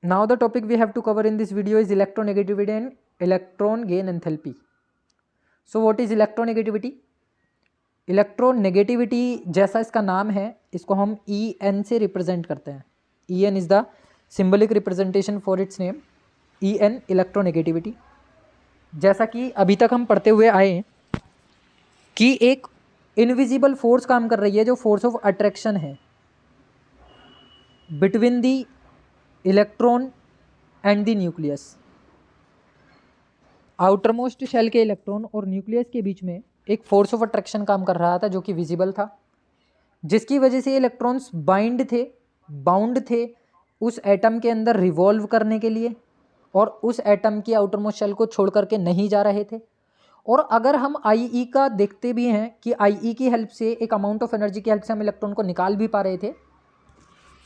Now the topic we have to cover in this video is electronegativity and electron gain enthalpy. So what is electronegativity? Electronegativity जैसा इसका नाम है, इसको हम EN से represent करते हैं. EN is the symbolic representation for its name. EN electronegativity. जैसा कि अभी तक हम पढ़ते हुए आए हैं कि एक इनविजिबल फोर्स काम कर रही है जो फोर्स ऑफ अट्रैक्शन है between the electron and the nucleus. Outermost shell के इलेक्ट्रॉन और न्यूक्लियस के बीच में एक फोर्स ऑफ अट्रैक्शन काम कर रहा था जो कि विजिबल था, जिसकी वजह से इलेक्ट्रॉन्स बाउंड थे उस एटम के अंदर रिवॉल्व करने के लिए और उस एटम की आउटरमोस्ट शेल को छोड़ करके नहीं जा रहे थे. और अगर हम IE का देखते भी हैं कि IE की हेल्प से, एक अमाउंट ऑफ एनर्जी की हेल्प से हम इलेक्ट्रॉन को निकाल भी पा रहे थे,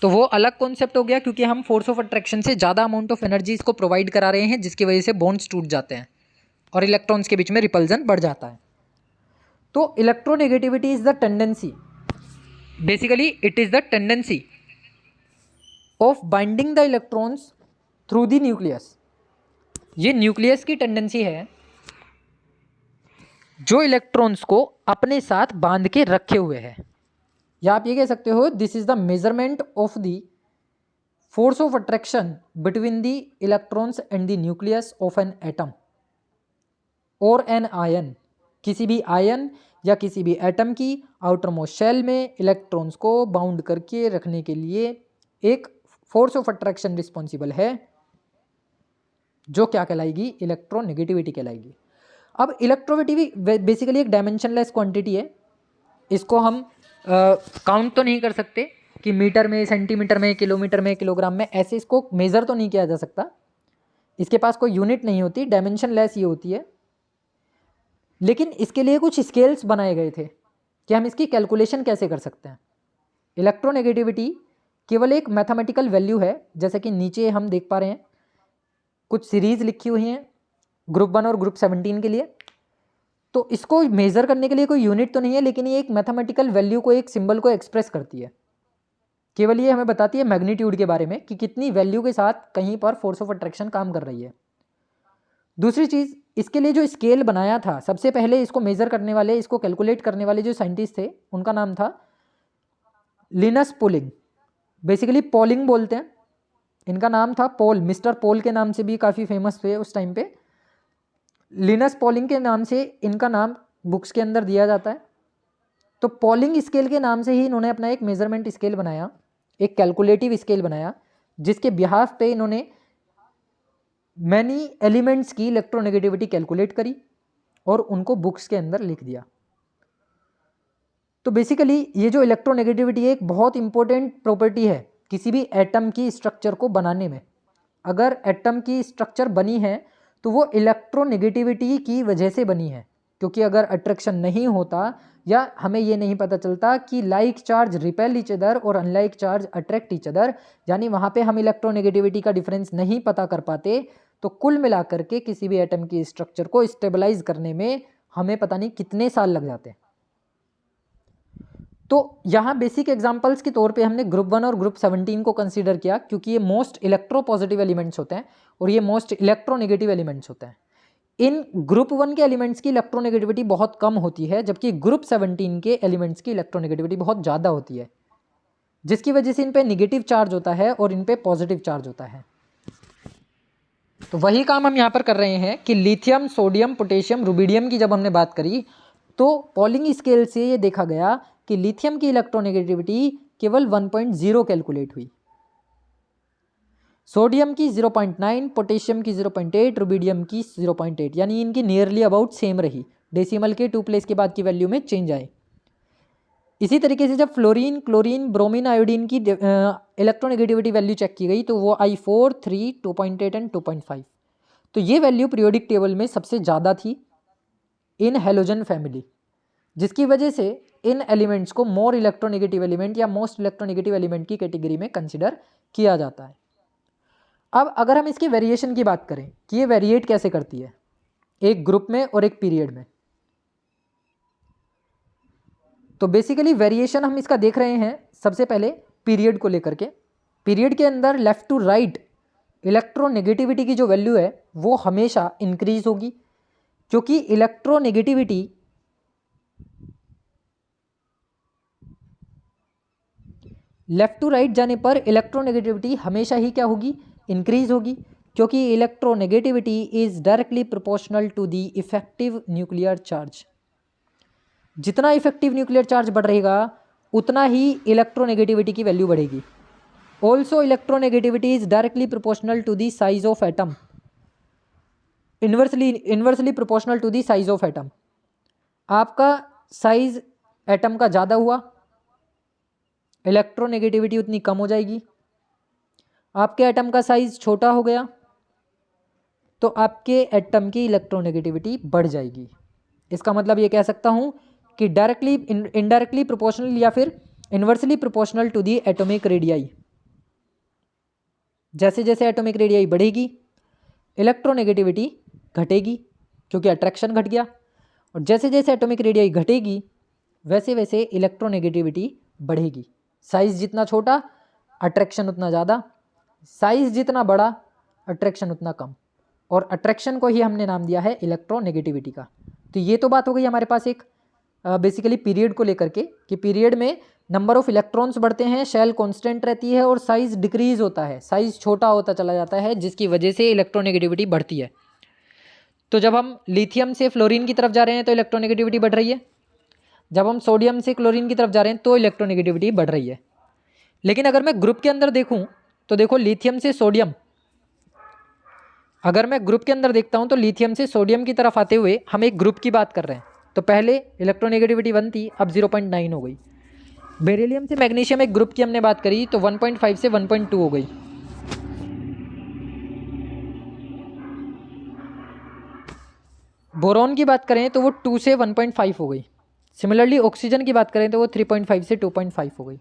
तो वो अलग कॉन्सेप्ट हो गया क्योंकि हम फोर्स ऑफ अट्रैक्शन से ज़्यादा अमाउंट ऑफ एनर्जी इसको प्रोवाइड करा रहे हैं, जिसकी वजह से बॉन्ड्स टूट जाते हैं और इलेक्ट्रॉन्स के बीच में रिपल्जन बढ़ जाता है. तो electronegativity is the tendency, basically it is the tendency of binding the electrons through the nucleus. ये न्यूक्लियस की टेंडेंसी है जो इलेक्ट्रॉन्स को अपने साथ बांध के रखे हुए है. या आप ये कह सकते हो this is the measurement of the force of attraction between the electrons and the nucleus of an atom और एन आयन. किसी भी आयन या किसी भी एटम की आउटरमोस्ट शेल में इलेक्ट्रॉन्स को बाउंड करके रखने के लिए एक फोर्स ऑफ अट्रैक्शन रिस्पॉन्सिबल है जो क्या कहलाएगी? इलेक्ट्रोनेगेटिविटी कहलाएगी. अब इलेक्ट्रोनेगेटिविटी बेसिकली एक डायमेंशनलेस क्वांटिटी है. इसको हम काउंट तो नहीं कर सकते कि मीटर में, सेंटीमीटर में, किलोमीटर में, किलोग्राम में, ऐसे इसको मेज़र तो नहीं किया जा सकता. इसके पास कोई यूनिट नहीं होती, डायमेंशनलेस ये होती है. लेकिन इसके लिए कुछ स्केल्स बनाए गए थे कि हम इसकी कैलकुलेशन कैसे कर सकते हैं. इलेक्ट्रोनेगेटिविटी केवल एक मैथमेटिकल वैल्यू है, जैसे कि नीचे हम देख पा रहे हैं कुछ सीरीज़ लिखी हुई हैं ग्रुप 1 और ग्रुप 17 के लिए. तो इसको मेज़र करने के लिए कोई यूनिट तो नहीं है, लेकिन ये एक मैथमेटिकल वैल्यू को, एक सिंबल को एक्सप्रेस करती है. केवल ये हमें बताती है मैग्नीट्यूड के बारे में कि कितनी वैल्यू के साथ कहीं पर फोर्स ऑफ अट्रैक्शन काम कर रही है. दूसरी चीज़, इसके लिए जो स्केल बनाया था, सबसे पहले इसको मेज़र करने वाले, इसको कैलकुलेट करने वाले जो साइंटिस्ट थे, उनका नाम था लिनस पॉलिंग. बेसिकली पॉलिंग बोलते हैं, इनका नाम था पॉल. मिस्टर पॉल के नाम से भी काफ़ी फेमस थे उस टाइम पे. लिनस पॉलिंग के नाम से इनका नाम बुक्स के अंदर दिया जाता है. तो पॉलिंग स्केल के नाम से ही इन्होंने अपना एक मेजरमेंट स्केल बनाया, एक कैलकुलेटिव स्केल बनाया, जिसके बिहाफ पे इन्होंने मैनी एलिमेंट्स की इलेक्ट्रोनेगेटिविटी कैलकुलेट करी और उनको बुक्स के अंदर लिख दिया. तो बेसिकली ये जो इलेक्ट्रोनेगेटिविटी है एक बहुत इंपॉर्टेंट प्रॉपर्टी है किसी भी एटम की स्ट्रक्चर को बनाने में. अगर एटम की स्ट्रक्चर बनी है तो वो इलेक्ट्रोनेगेटिविटी की वजह से बनी है, क्योंकि अगर अट्रैक्शन नहीं होता या हमें ये नहीं पता चलता कि like charge repel each other और unlike charge attract each other, यानी वहाँ पे हम इलेक्ट्रोनेगेटिविटी का डिफरेंस नहीं पता कर पाते, तो कुल मिलाकर के किसी भी एटम की स्ट्रक्चर को स्टेबलाइज करने में हमें पता नहीं कितने साल लग जाते हैं. तो यहाँ बेसिक एग्जांपल्स के तौर पे हमने ग्रुप 1 और ग्रुप 17 को कंसीडर किया, क्योंकि ये मोस्ट इलेक्ट्रोपॉजिटिव एलिमेंट्स होते हैं और ये मोस्ट इलेक्ट्रोनेगेटिव एलिमेंट्स होते हैं. इन ग्रुप 1 के एलिमेंट्स की इलेक्ट्रोनेगेटिविटी बहुत कम होती है, जबकि ग्रुप 17 के एलिमेंट्स की इलेक्ट्रोनेगेटिविटी बहुत ज़्यादा होती है, जिसकी वजह से इन पे नेगेटिव चार्ज होता है और इन पे पॉजिटिव चार्ज होता है. तो वही काम हम यहाँ पर कर रहे हैं कि लिथियम, सोडियम, पोटेशियम, रुबिडियम की जब हमने बात करी तो पॉलिंग स्केल से ये देखा गया कि लिथियम की इलेक्ट्रोनेगेटिविटी केवल 1.0 कैलकुलेट हुई, सोडियम की 0.9, पोटेशियम की 0.8, रुबिडियम की 0.8, यानी इनकी नियरली अबाउट सेम रही. डेसिमल के 2 प्लेस के बाद की वैल्यू में चेंज आए. इसी तरीके से जब फ्लोरीन, क्लोरीन, ब्रोमीन, आयोडीन की इलेक्ट्रोनेगेटिविटी वैल्यू चेक की गई तो वो आई 4, 3, 2.8 एंड 2.5. तो ये वैल्यू पीरियोडिक टेबल में सबसे ज़्यादा थी इन हेलोजन फैमिली, जिसकी वजह से इन एलिमेंट्स को मोर इलेक्ट्रोनेगेटिव एलिमेंट या मोस्ट इलेक्ट्रोनेगेटिव एलिमेंट की कैटेगरी में कंसिडर किया जाता है. अब अगर हम इसकी वेरिएशन की बात करें कि ये वेरिएट कैसे करती है एक ग्रुप में और एक पीरियड में, तो बेसिकली वेरिएशन हम इसका देख रहे हैं सबसे पहले पीरियड को लेकर के. पीरियड के अंदर लेफ्ट टू राइट इलेक्ट्रोनेगेटिविटी की जो वैल्यू है वो हमेशा इंक्रीज होगी, क्योंकि इलेक्ट्रोनेगेटिविटी लेफ्ट टू राइट जाने पर इलेक्ट्रोनेगेटिविटी हमेशा ही क्या होगी, इंक्रीज होगी, क्योंकि electronegativity is directly proportional to the effective nuclear charge. जितना इफेक्टिव न्यूक्लियर चार्ज बढ़ रहेगा उतना ही इलेक्ट्रोनेगेटिविटी की वैल्यू बढ़ेगी। Also electronegativity is directly proportional to the size of atom, inversely proportional to the size of atom. आपका size atom का ज़्यादा हुआ, इलेक्ट्रोनेगेटिविटी उतनी कम हो जाएगी। आपके एटम का साइज छोटा हो गया तो आपके एटम की इलेक्ट्रोनेगेटिविटी बढ़ जाएगी। इसका मतलब ये कह सकता हूँ कि डायरेक्टली इनडायरेक्टली प्रोपोर्शनल या फिर inversely proportional to the atomic radii. जैसे जैसे एटॉमिक रेडियाई बढ़ेगी इलेक्ट्रोनेगेटिविटी घटेगी, क्योंकि अट्रैक्शन घट गया, और जैसे जैसे एटॉमिक रेडियाई घटेगी वैसे वैसे इलेक्ट्रोनेगेटिविटी बढ़ेगी। साइज जितना छोटा अट्रैक्शन उतना ज़्यादा, साइज जितना बड़ा अट्रैक्शन उतना कम, और अट्रैक्शन को ही हमने नाम दिया है इलेक्ट्रोनेगेटिविटी का। तो ये तो बात हो गई हमारे पास एक बेसिकली पीरियड को लेकर के, कि पीरियड में नंबर ऑफ इलेक्ट्रॉन्स बढ़ते हैं, शेल कांस्टेंट रहती है और साइज डिक्रीज होता है, साइज छोटा होता चला जाता है, जिसकी वजह से इलेक्ट्रोनेगेटिविटी बढ़ती है। तो जब हम लिथियम से फ्लोरीन की तरफ जा रहे हैं तो इलेक्ट्रोनेगेटिविटी बढ़ रही है, जब हम सोडियम से क्लोरीन की तरफ जा रहे हैं तो इलेक्ट्रोनेगेटिविटी बढ़ रही है। लेकिन अगर मैं ग्रुप के अंदर देखूँ तो देखो लिथियम से सोडियम, अगर मैं ग्रुप के अंदर देखता हूँ तो लिथियम से सोडियम की तरफ आते हुए हम एक ग्रुप की बात कर रहे हैं, तो पहले इलेक्ट्रोनेगेटिविटी 1 थी, अब 0.9 हो गई। बेरिलियम से मैग्नीशियम एक ग्रुप की हमने बात करी तो 1.5 से 1.2 हो गई। बोरॉन की बात करें तो वो 2 से 1.5 हो गई। सिमिलरली ऑक्सीजन की बात करें तो वो 3.5 से 2.5 हो गई।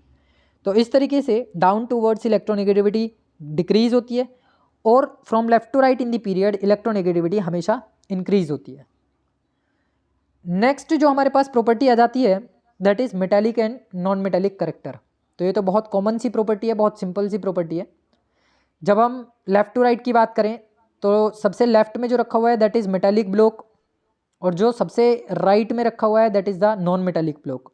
तो इस तरीके से डाउन टूवर्ड्स इलेक्ट्रोनेगेटिविटी डिक्रीज होती है, और from left to right in the period electronegativity हमेशा इंक्रीज होती है। नेक्स्ट जो हमारे पास प्रॉपर्टी आ जाती है that is metallic and non metallic character. तो ये तो बहुत कॉमन सी प्रॉपर्टी है, बहुत सिंपल सी प्रॉपर्टी है। जब हम लेफ्ट टू राइट की बात करें तो सबसे लेफ्ट में जो रखा हुआ है दैट इज मेटालिक ब्लॉक, और जो सबसे राइट में रखा हुआ है that is the non metallic block.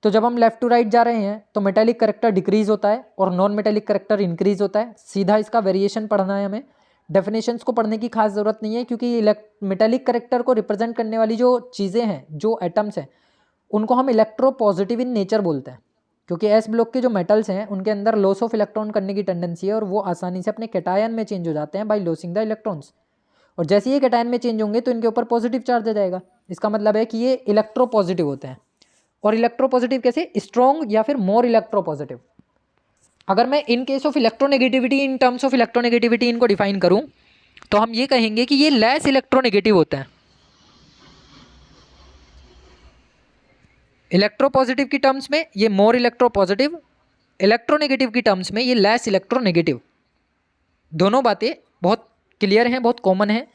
तो जब हम लेफ्ट टू राइट जा रहे हैं तो मेटालिक करेक्टर डिक्रीज होता है और नॉन मेटालिक करेक्टर इंक्रीज होता है। सीधा इसका वेरिएशन पढ़ना है हमें, डेफिनेशंस को पढ़ने की खास ज़रूरत नहीं है, क्योंकि मेटालिक करेक्टर को रिप्रेजेंट करने वाली जो चीज़ें हैं, जो एटम्स हैं, उनको हम इलेक्ट्रो पॉजिटिव इन नेचर बोलते हैं, क्योंकि एस ब्लॉक के जो मेटल्स हैं उनके अंदर लॉस ऑफ इलेक्ट्रॉन करने की टेंडेंसी है, और वो आसानी से अपने कैटायन में चेंज हो जाते हैं बाय लॉसिंग द इलेक्ट्रॉन्स। और जैसे ये कैटायन में चेंज होंगे तो इनके ऊपर पॉजिटिव चार्ज आ जाएगा। इसका मतलब है कि ये इलेक्ट्रो पॉजिटिव होते हैं। और इलेक्ट्रो पॉजिटिव कैसे, स्ट्रॉन्ग या फिर मोर इलेक्ट्रो पॉजिटिव। अगर मैं in case of electronegativity, in terms of electronegativity इनको डिफाइन करूं तो हम ये कहेंगे कि ये लेस इलेक्ट्रोनेगेटिव होते हैं। इलेक्ट्रो पॉजिटिव की टर्म्स में ये मोर इलेक्ट्रो पॉजिटिव, इलेक्ट्रोनेगेटिव की टर्म्स में ये लेस इलेक्ट्रोनेगेटिव। दोनों बातें बहुत क्लियर हैं, बहुत कॉमन हैं,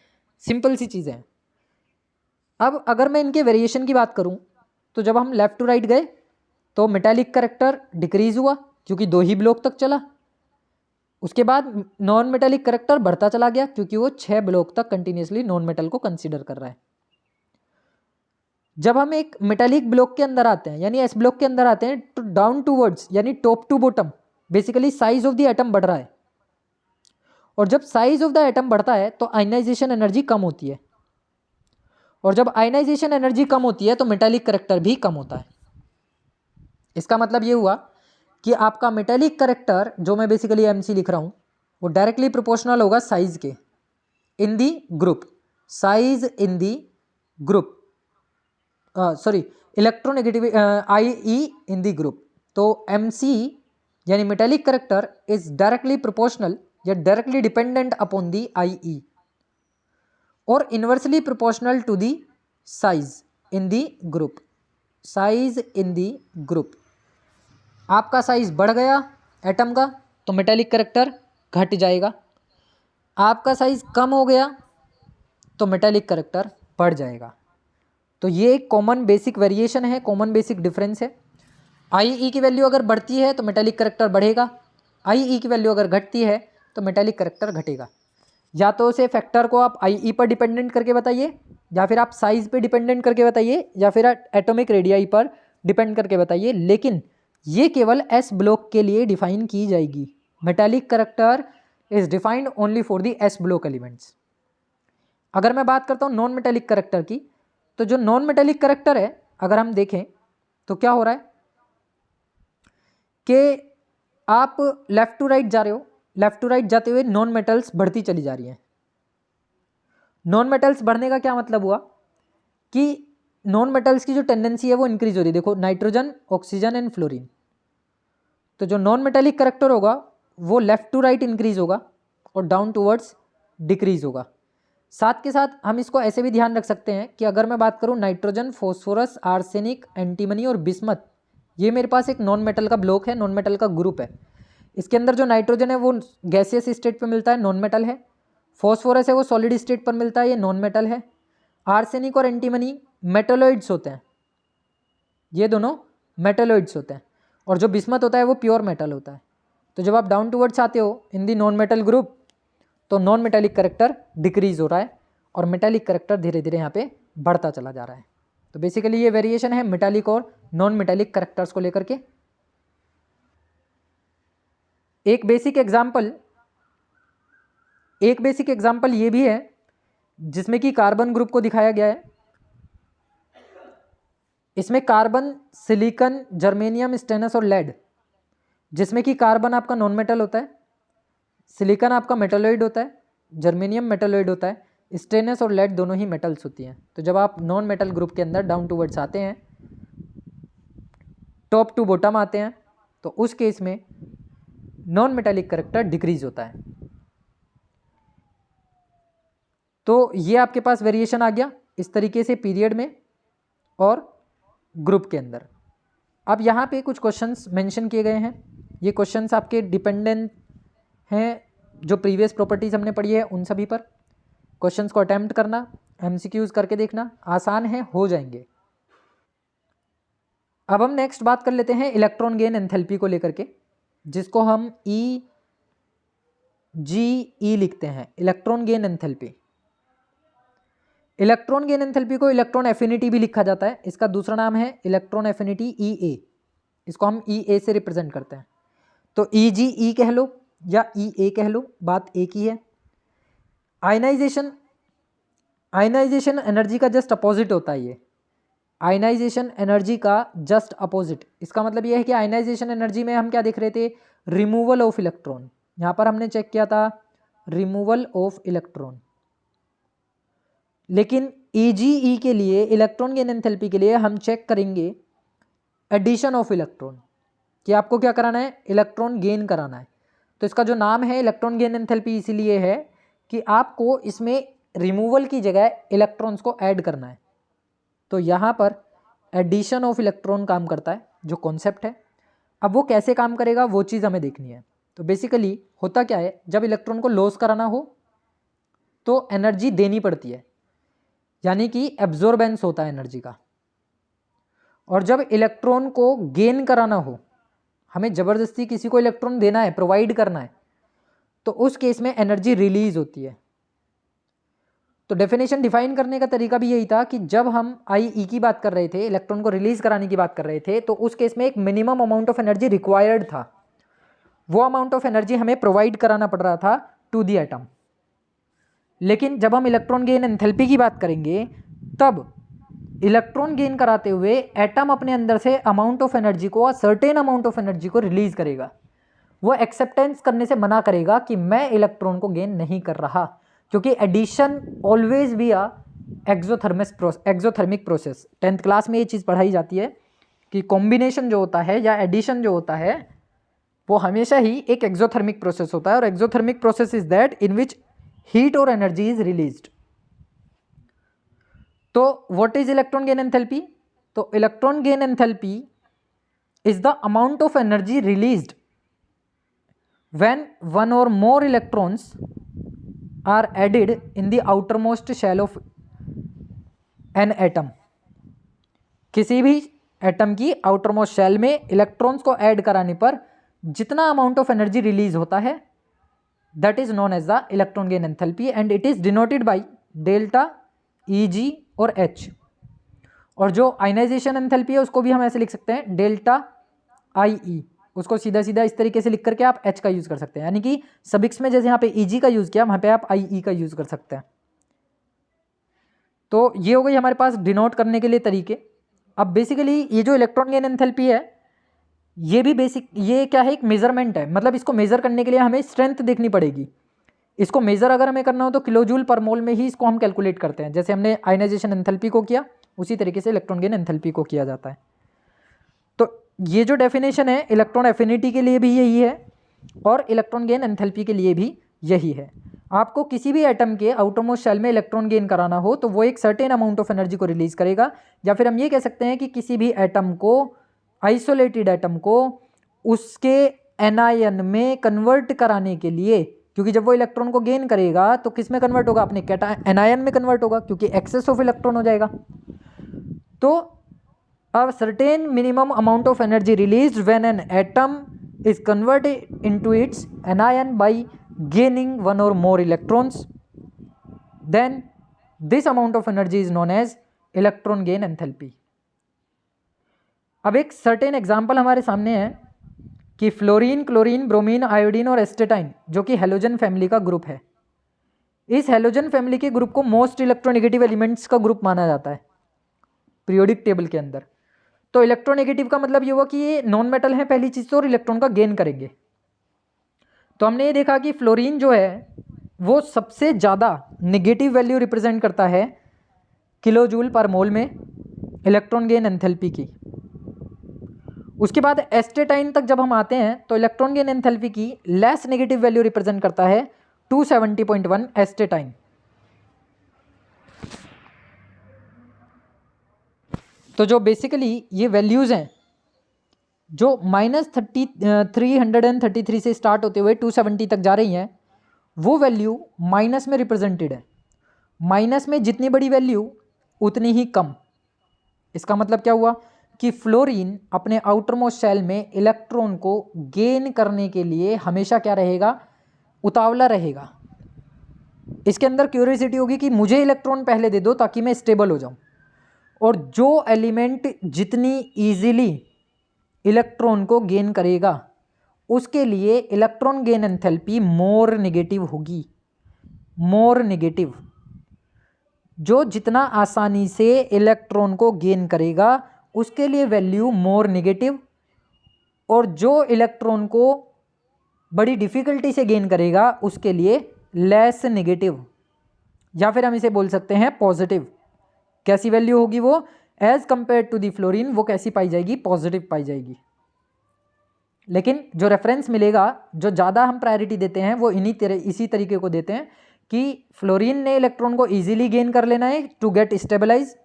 सिंपल सी चीज़ें हैं। अब अगर मैं इनके वेरिएशन की बात करूं तो जब हम लेफ्ट टू राइट गए तो मेटालिक करेक्टर डिक्रीज हुआ क्योंकि 2 ही ब्लॉक तक चला। उसके बाद नॉन मेटालिक करेक्टर बढ़ता चला गया क्योंकि वो 6 ब्लॉक तक कंटिन्यूसली नॉन मेटल को कंसीडर कर रहा है। जब हम एक मेटालिक ब्लॉक के अंदर आते हैं, यानी एस ब्लॉक के अंदर आते हैं, तो डाउन टूवर्ड्स यानी top to bottom basically size of the atom बढ़ रहा है। और जब साइज ऑफ द एटम बढ़ता है तो आयनाइजेशन एनर्जी कम होती है, और जब आयनाइजेशन एनर्जी कम होती है तो मेटालिक करेक्टर भी कम होता है। इसका मतलब ये हुआ कि आपका मेटालिक करेक्टर, जो मैं बेसिकली एमसी लिख रहा हूँ, वो डायरेक्टली प्रोपोर्शनल होगा साइज के in the group, size in the group, sorry electronegative IE in the group. तो MC यानी metallic character is directly proportional या directly dependent upon the IE और inversely proportional to the size in the group, size in the group. आपका size बढ़ गया atom का तो metallic character घट जाएगा, आपका साइज कम हो गया तो मेटालिक करेक्टर बढ़ जाएगा। तो ये एक कॉमन बेसिक वेरिएशन है, कॉमन बेसिक डिफरेंस है। IE की वैल्यू अगर बढ़ती है तो मेटालिक करेक्टर बढ़ेगा, IE की वैल्यू अगर घटती है तो मेटालिक करेक्टर घटेगा। या तो उसे फैक्टर को आप IE पर डिपेंडेंट करके बताइए, या फिर आप साइज पे डिपेंडेंट करके बताइए, या फिर एटॉमिक रेडियाई पर डिपेंड करके बताइए, लेकिन ये केवल S ब्लॉक के लिए डिफाइन की जाएगी। Metallic character is defined only for the S block elements. अगर मैं बात करता हूँ नॉन मेटालिक करेक्टर की, तो जो नॉन मेटालिक करेक्टर है अगर हम देखें तो क्या हो रहा है कि आप लेफ्ट टू राइट जा रहे हो, लेफ्ट टू राइट जाते हुए नॉन मेटल्स बढ़ती चली जा रही हैं। नॉन मेटल्स बढ़ने का क्या मतलब हुआ कि नॉन मेटल्स की जो टेंडेंसी है वो इंक्रीज हो रही है। देखो नाइट्रोजन, ऑक्सीजन एंड फ्लोरीन। तो जो नॉन मेटालिक करेक्टर होगा वो लेफ्ट टू राइट इंक्रीज होगा और डाउन टूवर्ड्स डिक्रीज होगा। साथ के साथ हम इसको ऐसे भी ध्यान रख सकते हैं कि अगर मैं बात करूं नाइट्रोजन, फॉस्फोरस, आर्सेनिक, एंटीमनी और बिस्मथ, ये मेरे पास एक नॉन मेटल का ब्लॉक है, नॉन मेटल का ग्रुप है। इसके अंदर जो नाइट्रोजन है वो गैसियस स्टेट पे मिलता है, नॉन मेटल है। फॉस्फोरस है वो सॉलिड स्टेट पर मिलता है, ये नॉन मेटल है। आर्सेनिक और एंटीमनी मेटलोइड्स होते हैं, ये दोनों मेटलोइड्स होते हैं। और जो बिस्मथ होता है वो प्योर मेटल होता है। तो जब आप डाउन टूवर्ड्स आते हो इन दी नॉन मेटल ग्रुप, तो नॉन मेटालिक करेक्टर डिक्रीज हो रहा है और मेटालिक करेक्टर धीरे धीरे यहाँ पे बढ़ता चला जा रहा है। तो बेसिकली ये वेरिएशन है मेटालिक और नॉन मेटालिक करेक्टर्स को लेकर के। एक बेसिक एग्जाम्पल ये भी है जिसमें कि कार्बन ग्रुप को दिखाया गया है। इसमें कार्बन, सिलिकॉन, जर्मेनियम, स्टेनस और लेड, जिसमें कि कार्बन आपका नॉन मेटल होता है, सिलिकॉन आपका मेटलॉइड होता है, जर्मेनियम मेटलॉइड होता है, स्टेनस और लेड दोनों ही मेटल्स होती हैं। तो जब आप नॉन मेटल ग्रुप के अंदर डाउन टूवर्ड्स आते हैं, टॉप टू बॉटम आते हैं, तो उस केस में नॉन मेटालिक करेक्टर डिक्रीज होता है। तो ये आपके पास वेरिएशन आ गया इस तरीके से पीरियड में और ग्रुप के अंदर। अब यहाँ पे कुछ क्वेश्चंस मेंशन किए गए हैं। ये क्वेश्चंस आपके डिपेंडेंट हैं जो प्रीवियस प्रॉपर्टीज हमने पढ़ी है उन सभी पर। क्वेश्चंस को अटेम्प्ट करना, MCQs करके देखना, आसान है, हो जाएंगे। अब हम नेक्स्ट बात कर लेते हैं इलेक्ट्रॉन गेन एंथैल्पी को लेकर के, जिसको हम EGE लिखते हैं, electron gain enthalpy. Electron gain enthalpy को इलेक्ट्रॉन एफिनिटी भी लिखा जाता है। इसका दूसरा नाम है इलेक्ट्रॉन एफिनिटी EA। इसको हम EA से रिप्रेजेंट करते हैं। तो EGE कह लो या EA कह लो, बात एक ही है। आयनाइजेशन एनर्जी का जस्ट अपोजिट होता है ये। आयनाइजेशन एनर्जी का जस्ट अपोजिट, इसका मतलब ये है कि आयनाइजेशन एनर्जी में हम क्या देख रहे थे, रिमूवल ऑफ इलेक्ट्रॉन। यहाँ पर हमने चेक किया था रिमूवल ऑफ इलेक्ट्रॉन। लेकिन EGE के लिए, इलेक्ट्रॉन गेन एंथैल्पी के लिए हम चेक करेंगे एडिशन ऑफ इलेक्ट्रॉन, कि आपको क्या कराना है, इलेक्ट्रॉन गेन कराना है। तो इसका जो नाम है इलेक्ट्रॉन गेन एंथैल्पी इसीलिए है कि आपको इसमें रिमूवल की जगह इलेक्ट्रॉन्स को ऐड करना है। तो यहाँ पर एडिशन ऑफ इलेक्ट्रॉन काम करता है, जो कॉन्सेप्ट है। अब वो कैसे काम करेगा वो चीज़ हमें देखनी है। तो बेसिकली होता क्या है, जब इलेक्ट्रॉन को लॉस कराना हो तो एनर्जी देनी पड़ती है, यानी कि एब्जॉर्बेंस होता है एनर्जी का। और जब इलेक्ट्रॉन को गेन कराना हो, हमें ज़बरदस्ती किसी को इलेक्ट्रॉन देना है, प्रोवाइड करना है, तो उस केस में एनर्जी रिलीज होती है। तो डेफिनेशन डिफाइन करने का तरीका भी यही था कि जब हम IE की बात कर रहे थे, इलेक्ट्रॉन को रिलीज कराने की बात कर रहे थे, तो उस केस में एक minimum amount of energy required था। वो अमाउंट ऑफ एनर्जी हमें प्रोवाइड कराना पड़ रहा था टू दी एटम। लेकिन जब हम इलेक्ट्रॉन गेन एंथैल्पी की बात करेंगे, तब इलेक्ट्रॉन गेन कराते हुए एटम अपने अंदर से अमाउंट ऑफ एनर्जी को, सर्टेन अमाउंट ऑफ एनर्जी को रिलीज करेगा। वो एक्सेप्टेंस करने से मना करेगा कि मैं इलेक्ट्रॉन को गेन नहीं कर रहा, क्योंकि addition always be a exothermic process. 10th class में ये चीज़ पढ़ाई जाती है कि कॉम्बिनेशन जो होता है या एडिशन जो होता है वो हमेशा ही एक एक्सोथर्मिक प्रोसेस होता है। और exothermic process is that in which heat और एनर्जी इज रिलीज्ड। तो what is electron gain enthalpy? तो electron gain enthalpy is the amount of energy released when one or more electrons are added in the outermost shell of an atom। किसी भी atom की outermost shell में electrons को add कराने पर जितना amount of energy release होता है that is known as the electron gain enthalpy and it is denoted by delta Eg और H। और जो आयनाइजेशन एंथैल्पी है उसको भी हम ऐसे लिख सकते हैं डेल्टा IE। उसको सीधा सीधा इस तरीके से लिख करके आप H का यूज कर सकते हैं, यानी कि सबिक्स में जैसे यहाँ पे Eg का यूज किया वहां पे आप IE का यूज कर सकते हैं। तो ये हो गई हमारे पास डिनोट करने के लिए तरीके। अब बेसिकली ये जो इलेक्ट्रॉन गेन एंथैल्पी है ये भी ये क्या है, एक मेजरमेंट है। मतलब इसको मेजर करने के लिए हमें स्ट्रेंथ देखनी पड़ेगी। इसको मेजर अगर हमें करना हो तो किलोजूल पर मोल में ही इसको हम कैलकुलेट करते हैं। जैसे हमने आयनाइजेशन एंथैल्पी को किया उसी तरीके से इलेक्ट्रॉन गेन एंथैल्पी को किया जाता है। तो ये जो डेफिनेशन है इलेक्ट्रॉन एफिनिटी के लिए भी यही है और इलेक्ट्रॉन गेन एंथैल्पी के लिए भी यही है। आपको किसी भी एटम के आउटरमोस्ट शेल में इलेक्ट्रॉन गेन कराना हो तो वो एक सर्टेन अमाउंट ऑफ एनर्जी को रिलीज करेगा, या फिर हम ये कह सकते हैं कि किसी भी एटम को, आइसोलेटेड एटम को उसके एनायन में कन्वर्ट कराने के लिए, क्योंकि जब वो इलेक्ट्रॉन को गेन करेगा तो किस में कन्वर्ट होगा, अपने एनायन में कन्वर्ट होगा, क्योंकि एक्सेस ऑफ इलेक्ट्रॉन हो जाएगा। तो a certain minimum amount of energy released when an atom is converted into its anion by gaining one or more electrons, then this amount of energy is known as electron gain enthalpy। अब एक certain example हमारे सामने है कि fluorine, chlorine, bromine, iodine और astatine जो कि halogen family का ग्रुप है, इस हेलोजन फैमिली के ग्रुप को मोस्ट इलेक्ट्रोनेगेटिव एलिमेंट्स का ग्रुप माना जाता है पीरियोडिक टेबल के अंदर। तो इलेक्ट्रोनेगेटिव का मतलब ये हुआ कि ये नॉन मेटल है पहली चीज तो, और इलेक्ट्रॉन का गेन करेंगे। तो हमने ये देखा कि फ्लोरीन जो है वो सबसे ज़्यादा नेगेटिव वैल्यू रिप्रेजेंट करता है किलोजूल पर मोल में इलेक्ट्रॉन गेन एंथैल्पी की। उसके बाद एस्टेटाइन तक जब हम आते हैं तो इलेक्ट्रॉन गेन एंथैल्पी की लेस नेगेटिव वैल्यू रिप्रेजेंट करता है 270.1 एस्टेटाइन। तो जो बेसिकली ये वैल्यूज़ हैं जो -333 से स्टार्ट होते हुए 270 तक जा रही हैं, वो वैल्यू माइनस में रिप्रेजेंटेड है। माइनस में जितनी बड़ी वैल्यू उतनी ही कम। इसका मतलब क्या हुआ कि फ्लोरीन अपने आउटर मोस्ट शेल में इलेक्ट्रॉन को गेन करने के लिए हमेशा क्या रहेगा, उतावला रहेगा। इसके अंदर क्यूरियोसिटी होगी कि मुझे इलेक्ट्रॉन पहले दे दो ताकि मैं स्टेबल हो जाऊं। और जो एलिमेंट जितनी इजीली इलेक्ट्रॉन को गेन करेगा उसके लिए electron gain enthalpy more negative होगी। मोर नेगेटिव, जो जितना आसानी से इलेक्ट्रॉन को गेन करेगा उसके लिए वैल्यू मोर नेगेटिव, और जो इलेक्ट्रॉन को बड़ी डिफिकल्टी से गेन करेगा उसके लिए लेस नेगेटिव, या फिर हम इसे बोल सकते हैं पॉजिटिव। कैसी वैल्यू होगी वो, as compare to the fluorine वो कैसी पाई जाएगी, पॉजिटिव पाई जाएगी। लेकिन जो रेफरेंस मिलेगा, जो ज़्यादा हम प्रायोरिटी देते हैं वो इसी तरीके को देते हैं कि फ्लोरीन ने इलेक्ट्रॉन को इजीली गेन कर लेना है टू गेट स्टेबलाइज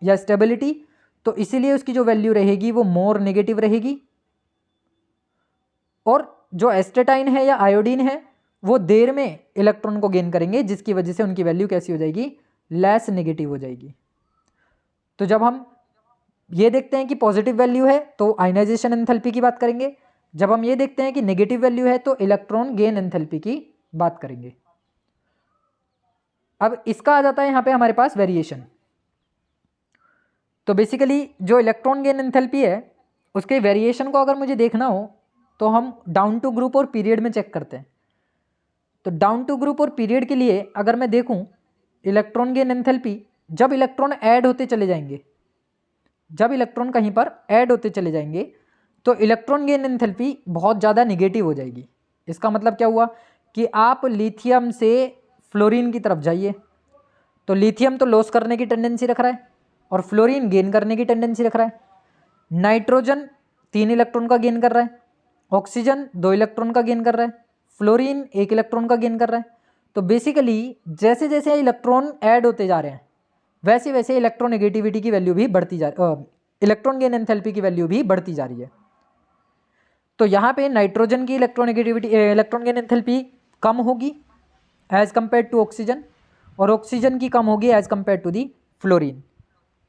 या स्टेबिलिटी, तो इसीलिए उसकी जो वैल्यू रहेगी वो मोर नेगेटिव रहेगी। और जो एस्टेटाइन है या आयोडीन है वो देर में इलेक्ट्रॉन को गेन करेंगे, जिसकी वजह से उनकी वैल्यू कैसी हो जाएगी, लेस नेगेटिव हो जाएगी। तो जब हम ये देखते हैं कि पॉजिटिव वैल्यू है तो आयनाइजेशन एंथैल्पी की बात करेंगे, जब हम ये देखते हैं कि नेगेटिव वैल्यू है तो इलेक्ट्रॉन गेन एंथैल्पी की बात करेंगे। अब इसका आ जाता है यहाँ पे हमारे पास वेरिएशन। तो बेसिकली जो इलेक्ट्रॉन गेन एंथैल्पी है उसके वेरिएशन को अगर मुझे देखना हो तो हम डाउन टू ग्रुप और पीरियड में चेक करते हैं। तो डाउन टू ग्रुप और पीरियड के लिए अगर मैं देखूं इलेक्ट्रॉन गेन एंथैल्पी, जब इलेक्ट्रॉन ऐड होते चले जाएंगे, जब इलेक्ट्रॉन कहीं पर ऐड होते चले जाएंगे तो इलेक्ट्रॉन गेन एंथैल्पी बहुत ज़्यादा निगेटिव हो जाएगी। इसका मतलब क्या हुआ कि आप लिथियम से फ्लोरीन की तरफ जाइए तो लिथियम तो लॉस करने की टेंडेंसी रख रहा है और फ्लोरीन गेन करने की टेंडेंसी रख रहा है। नाइट्रोजन 3 इलेक्ट्रॉन का गेन कर रहा है, ऑक्सीजन 2 इलेक्ट्रॉन का गेन कर रहा है, फ्लोरीन 1 इलेक्ट्रॉन का गेन कर रहा है। तो बेसिकली जैसे जैसे इलेक्ट्रॉन ऐड होते जा रहे हैं वैसे वैसे इलेक्ट्रोनेगेटिविटी की वैल्यू भी बढ़ती जा रही, इलेक्ट्रॉन गेन एंथैल्पी की वैल्यू भी बढ़ती जा रही है। तो यहाँ पे नाइट्रोजन की इलेक्ट्रोनेगेटिविटी, इलेक्ट्रॉन गेन एंथैल्पी कम होगी एज कंपेयर टू ऑक्सीजन, और ऑक्सीजन की कम होगी as compare to the fluorine.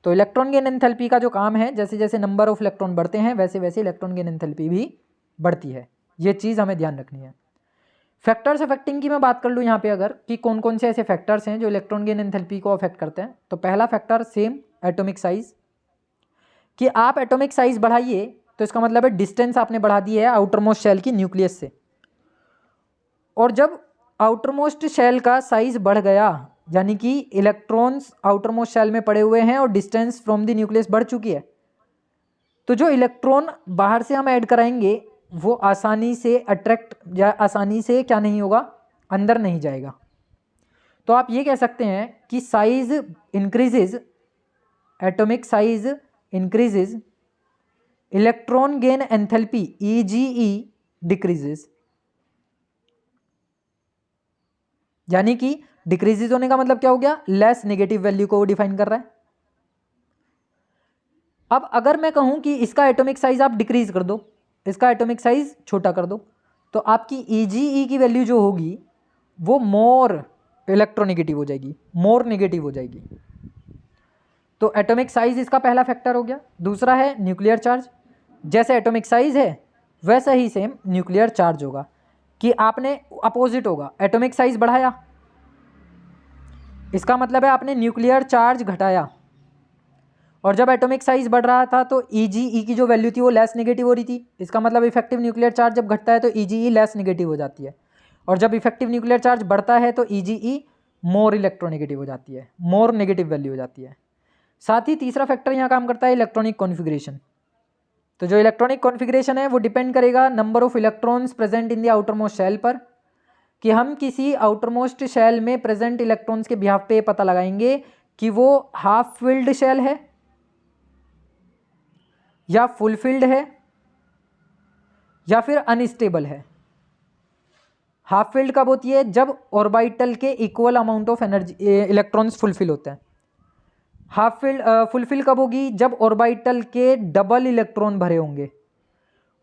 तो इलेक्ट्रॉन गेन एंथैल्पी का जो काम है, जैसे जैसे नंबर ऑफ इलेक्ट्रॉन बढ़ते हैं वैसे वैसे इलेक्ट्रॉन गेन एंथैल्पी भी बढ़ती है। ये चीज़ हमें ध्यान रखनी है। फैक्टर्स अफेक्टिंग की मैं बात कर लूँ यहाँ पे अगर कि कौन कौन से ऐसे फैक्टर्स हैं जो इलेक्ट्रॉन गेन एंथैल्पी को अफेक्ट करते हैं, तो पहला फैक्टर सेम एटॉमिक साइज, कि आप एटॉमिक साइज बढ़ाइए तो इसका मतलब है डिस्टेंस आपने बढ़ा दी है आउटर मोस्ट शेल की न्यूक्लियस से, और जब आउटर मोस्ट शेल का साइज बढ़ गया यानी कि इलेक्ट्रॉन्स आउटर मोस्ट शेल में पड़े हुए हैं और डिस्टेंस फ्रॉम द न्यूक्लियस बढ़ चुकी है, तो जो इलेक्ट्रॉन बाहर से हम ऐड कराएंगे वो आसानी से अट्रैक्ट या आसानी से क्या नहीं होगा, अंदर नहीं जाएगा। तो आप ये कह सकते हैं कि size increases, atomic size increases, electron gain enthalpy EGE decreases. यानी कि डिक्रीजेज होने का मतलब क्या हो गया, लेस नेगेटिव वैल्यू को डिफाइन कर रहा है। अब अगर मैं कहूं कि इसका एटॉमिक साइज आप डिक्रीज कर दो, इसका एटॉमिक साइज छोटा कर दो, तो आपकी EGE की वैल्यू जो होगी वो मोर इलेक्ट्रोनेगेटिव हो जाएगी, मोर नेगेटिव हो जाएगी। तो एटॉमिक साइज इसका पहला फैक्टर हो गया। दूसरा है न्यूक्लियर चार्ज, जैसे एटॉमिक साइज है वैसा ही सेम न्यूक्लियर चार्ज होगा, कि आपने अपोजिट होगा, एटॉमिक साइज बढ़ाया इसका मतलब है आपने न्यूक्लियर चार्ज घटाया, और जब एटॉमिक साइज बढ़ रहा था तो EGE की जो वैल्यू थी वो लेस नेगेटिव हो रही थी, इसका मतलब इफेक्टिव न्यूक्लियर चार्ज जब घटता है तो EGE लेस नेगेटिव हो जाती है, और जब इफेक्टिव न्यूक्लियर चार्ज बढ़ता है तो EGE मोर इलेक्ट्रोनेगेटिव हो जाती है, मोर नेगेटिव वैल्यू हो जाती है। साथ ही तीसरा फैक्टर यहाँ काम करता है इलेक्ट्रॉनिक कॉन्फ़िगरेशन। तो जो इलेक्ट्रॉनिक कॉन्फ़िगरेशन है वो डिपेंड करेगा number of electrons present in the outer most shell पर, कि हम किसी आउटर मोस्ट शेल में प्रेजेंट इलेक्ट्रॉन्स के बिहाफ पे पता लगाएंगे कि वो हाफ फिल्ड शेल है या फुल फिल्ड है या फिर अनस्टेबल है। हाफ फिल्ड कब होती है, जब ऑर्बिटल के equal amount of energy electrons fulfil होते हैं। हाफ फिल्ड फुलफिल कब होगी, जब ऑर्बिटल के डबल इलेक्ट्रॉन भरे होंगे।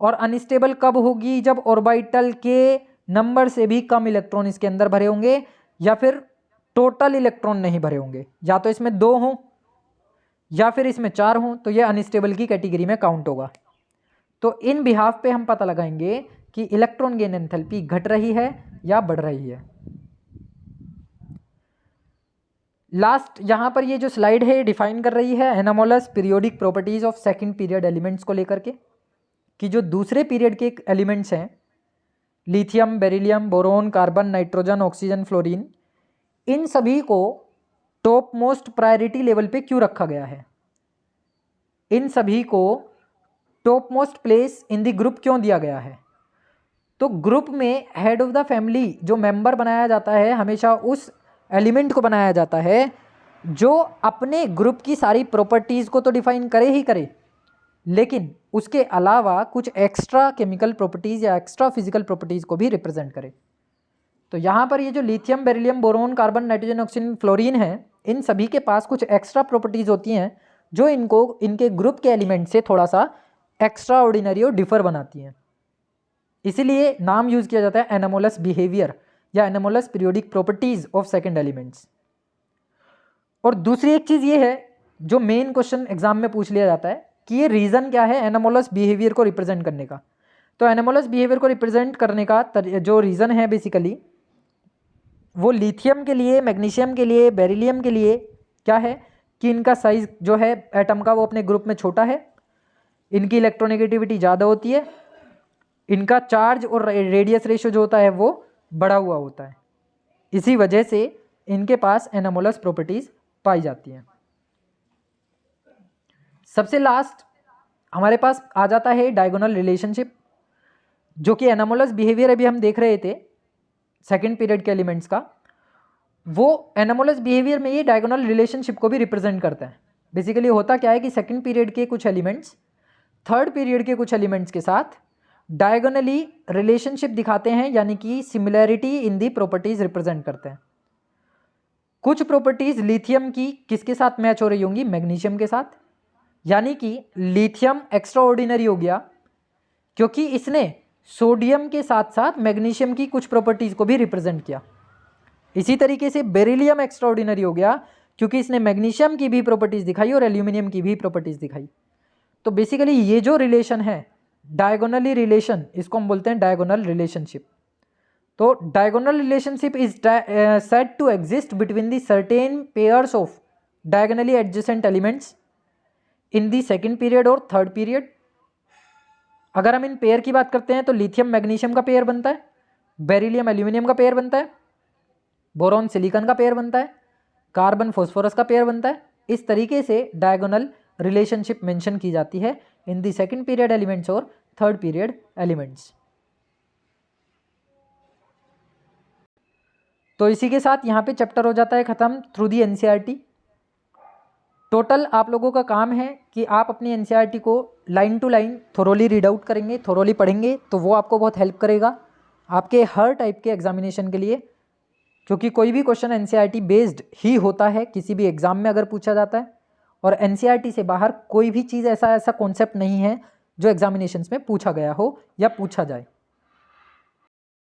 और अनस्टेबल कब होगी, जब ऑर्बिटल के नंबर से भी कम इलेक्ट्रॉन इसके अंदर भरे होंगे या फिर टोटल इलेक्ट्रॉन नहीं भरे होंगे, या तो इसमें 2 हों या फिर इसमें 4 हों, तो ये अनस्टेबल की कैटेगरी में काउंट होगा। तो इन बिहाफ पे हम पता लगाएंगे कि इलेक्ट्रॉन गेन एंथैल्पी घट रही है या बढ़ रही है। लास्ट यहाँ पर ये जो स्लाइड है डिफाइन कर रही है anomalous periodic properties of second period elements को लेकर के, कि जो दूसरे पीरियड के एलिमेंट्स हैं lithium, beryllium, boron, carbon, nitrogen, oxygen, fluorine, इन सभी को टॉप मोस्ट प्रायोरिटी लेवल पे क्यों रखा गया है, इन सभी को top most place in the group क्यों दिया गया है। तो ग्रुप में हेड ऑफ द फैमिली जो मेंबर बनाया जाता है हमेशा उस एलिमेंट को बनाया जाता है जो अपने ग्रुप की सारी प्रॉपर्टीज़ को तो डिफाइन करे ही करे, लेकिन उसके अलावा कुछ एक्स्ट्रा केमिकल प्रॉपर्टीज़ या एक्स्ट्रा फिजिकल प्रॉपर्टीज़ को भी रिप्रेजेंट करे। तो यहाँ पर ये जो lithium, beryllium, boron, carbon, nitrogen, oxygen, fluorine है, इन सभी के पास कुछ एक्स्ट्रा प्रॉपर्टीज़ होती हैं जो इनको इनके ग्रुप के एलिमेंट से थोड़ा सा एक्स्ट्रा ऑर्डिनरी और डिफर बनाती हैं। इसीलिए नाम यूज़ किया जाता है एनामोलस बिहेवियर या anomalous periodic properties of second elements. और दूसरी एक चीज़ ये है जो मेन क्वेश्चन एग्जाम में पूछ लिया जाता है कि ये रीज़न क्या है एनामोलस बिहेवियर को रिप्रेजेंट करने का। तो एनामोलस बिहेवियर को रिप्रेजेंट करने का जो रीज़न है बेसिकली वो लिथियम के लिए, मैग्नीशियम के लिए, बेरिलियम के लिए क्या है कि इनका साइज जो है एटम का वो अपने ग्रुप में छोटा है, इनकी इलेक्ट्रोनेगेटिविटी ज़्यादा होती है, इनका चार्ज और रेडियस रेशियो जो होता है वो बढ़ा हुआ होता है, इसी वजह से इनके पास एनामोलस प्रॉपर्टीज़ पाई जाती हैं। सबसे लास्ट हमारे पास आ जाता है डायगोनल रिलेशनशिप, जो कि एनामोलस बिहेवियर अभी हम देख रहे थे सेकेंड पीरियड के एलिमेंट्स का, वो एनामोलस बिहेवियर में ये डायगोनल रिलेशनशिप को भी रिप्रेजेंट करता है। बेसिकली होता क्या है कि सेकेंड पीरियड के कुछ एलिमेंट्स थर्ड पीरियड के कुछ एलिमेंट्स के साथ डायगोनली रिलेशनशिप दिखाते हैं, यानी कि similarity in the properties represent करते हैं। कुछ प्रॉपर्टीज लिथियम की किसके साथ मैच हो रही होंगी, मैग्नीशियम के साथ, यानी कि लिथियम एक्स्ट्रा ऑर्डिनरी हो गया क्योंकि इसने सोडियम के साथ साथ मैग्नीशियम की कुछ प्रॉपर्टीज को भी रिप्रेजेंट किया। इसी तरीके से बेरिलियम एक्स्ट्रा ऑर्डिनरी हो गया क्योंकि इसने मैग्नीशियम की भी प्रॉपर्टीज दिखाई और एल्यूमिनियम की भी प्रॉपर्टीज दिखाई। तो बेसिकली ये जो रिलेशन है डायगोनली रिलेशन, इसको हम बोलते हैं डायगोनल रिलेशनशिप। तो diagonal relationship is said to exist between the certain pairs of diagonally adjacent elements in the second period और थर्ड पीरियड। अगर हम इन पेयर की बात करते हैं तो लिथियम मैग्नीशियम का पेयर बनता है, बेरिलियम एल्यूमिनियम का पेयर बनता है, बोरॉन सिलिकॉन का पेयर बनता है, कार्बन फॉस्फोरस का पेयर बनता है। इस तरीके से डायगोनल रिलेशनशिप मेंशन की जाती है इन दी सेकेंड पीरियड एलिमेंट्स और थर्ड पीरियड एलिमेंट्स। तो इसी के साथ यहाँ पे चैप्टर हो जाता है ख़त्म थ्रू दी एनसीईआरटी। टोटल आप लोगों का काम है कि आप अपनी एनसीईआरटी को line to line thoroughly read out करेंगे, थोरोली पढ़ेंगे, तो वो आपको बहुत हेल्प करेगा आपके हर टाइप के एग्जामिनेशन के लिए, क्योंकि कोई भी क्वेश्चन एनसीईआरटी बेस्ड ही होता है किसी भी एग्ज़ाम में अगर पूछा जाता है, और एनसीईआरटी से बाहर कोई भी चीज़ ऐसा कॉन्सेप्ट नहीं है जो एग्जामिनेशंस में पूछा गया हो या पूछा जाए।